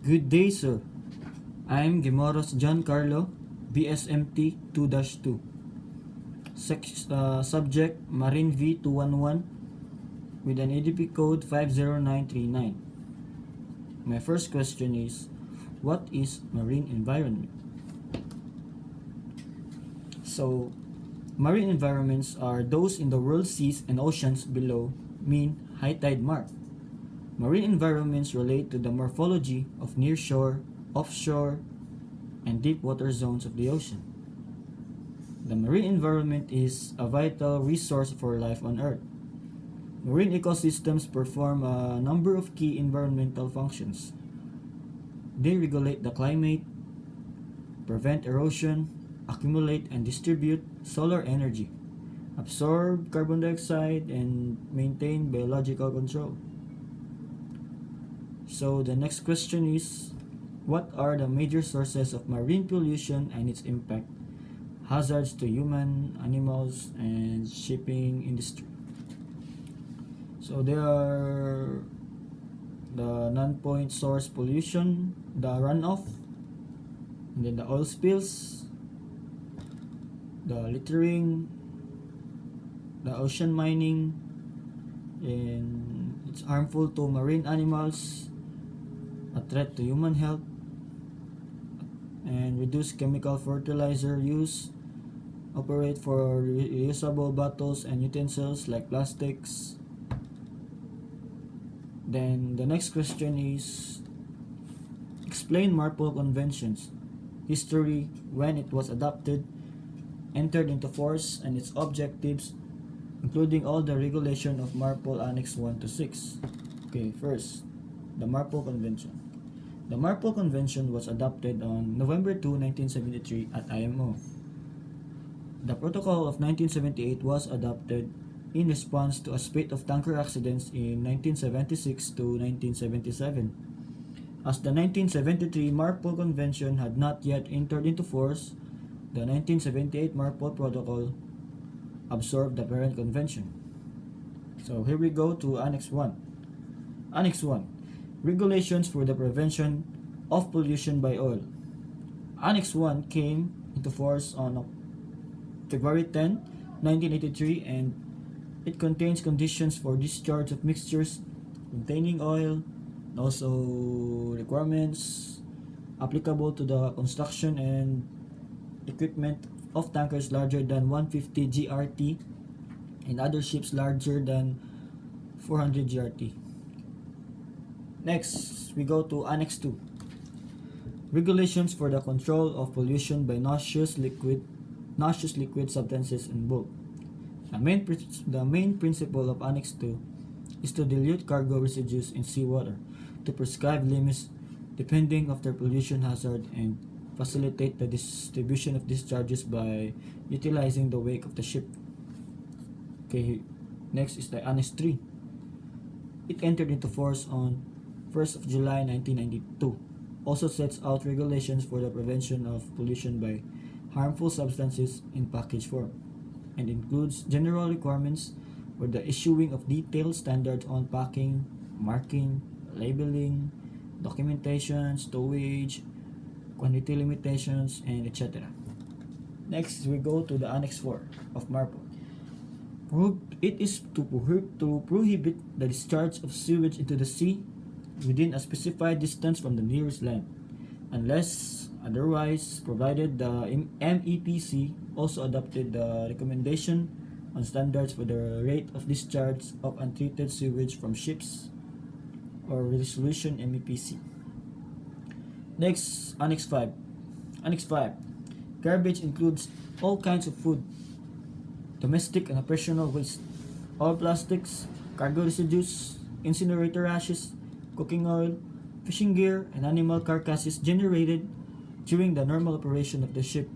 Good day, sir. I'm Gemoros John Carlo, BSMT 2-2. Subject Marine V211 with an ADP code 50939. My first question is, what is marine environment? So, marine environments are those in the world seas and oceans below mean high tide mark. Marine environments relate to the morphology of nearshore, offshore, and deep water zones of the ocean. The marine environment is a vital resource for life on Earth. Marine ecosystems perform a number of key environmental functions. They regulate the climate, prevent erosion, accumulate and distribute solar energy, absorb carbon dioxide, and maintain biological control. So the next question is, what are the major sources of marine pollution and its impact, hazards to human, animals, and shipping industry? So there are the non-point source pollution, the runoff, and then the oil spills, the littering, the ocean mining, and it's harmful to marine animals, a threat to human health, and reduce chemical fertilizer use, operate for reusable bottles and utensils like plastics. Then the next question is, explain MARPOL Conventions, history, when it was adopted, entered into force, and its objectives, including all the regulation of MARPOL Annex 1 to 6. Okay, first, the MARPOL Convention. The MARPOL Convention was adopted on November 2, 1973 at IMO. The Protocol of 1978 was adopted in response to a spate of tanker accidents in 1976 to 1977. As the 1973 MARPOL Convention had not yet entered into force, the 1978 MARPOL Protocol absorbed the parent convention. So here we go to Annex 1. Annex 1. Regulations for the prevention of pollution by oil. Annex 1 came into force on February 10, 1983, and it contains conditions for discharge of mixtures containing oil, and also requirements applicable to the construction and equipment of tankers larger than 150 GRT and other ships larger than 400 GRT. Next, we go to Annex 2. Regulations for the control of pollution by noxious liquid substances in bulk. The main principle of Annex 2 is to dilute cargo residues in seawater, to prescribe limits depending of their pollution hazard, and facilitate the distribution of discharges by utilizing the wake of the ship. Okay, next is the Annex 3. It entered into force on 1st of July 1992. Also sets out regulations for the prevention of pollution by harmful substances in package form, and includes general requirements for the issuing of detailed standards on packing, marking, labeling, documentation, stowage, quantity limitations, and etc. Next, we go to the Annex 4 of MARPOL. It is to prohibit the discharge of sewage into the sea within a specified distance from the nearest land, unless otherwise provided. The MEPC also adopted the recommendation on standards for the rate of discharge of untreated sewage from ships, or resolution MEPC. Next, Annex 5. Annex 5. Garbage includes all kinds of food, domestic and operational waste, all plastics, cargo residues, incinerator ashes, cooking oil, fishing gear, and animal carcasses generated during the normal operation of the ship,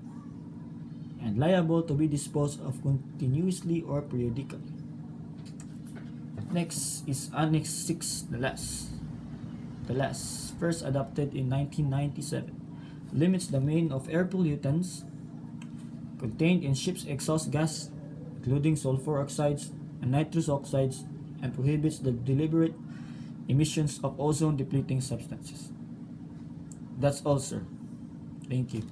and liable to be disposed of continuously or periodically. Next is Annex 6, the last, first adopted in 1997, limits the main of air pollutants contained in ships' exhaust gas, including sulfur oxides and nitrous oxides, and prohibits the deliberate emissions of ozone-depleting substances. That's all, sir. Thank you.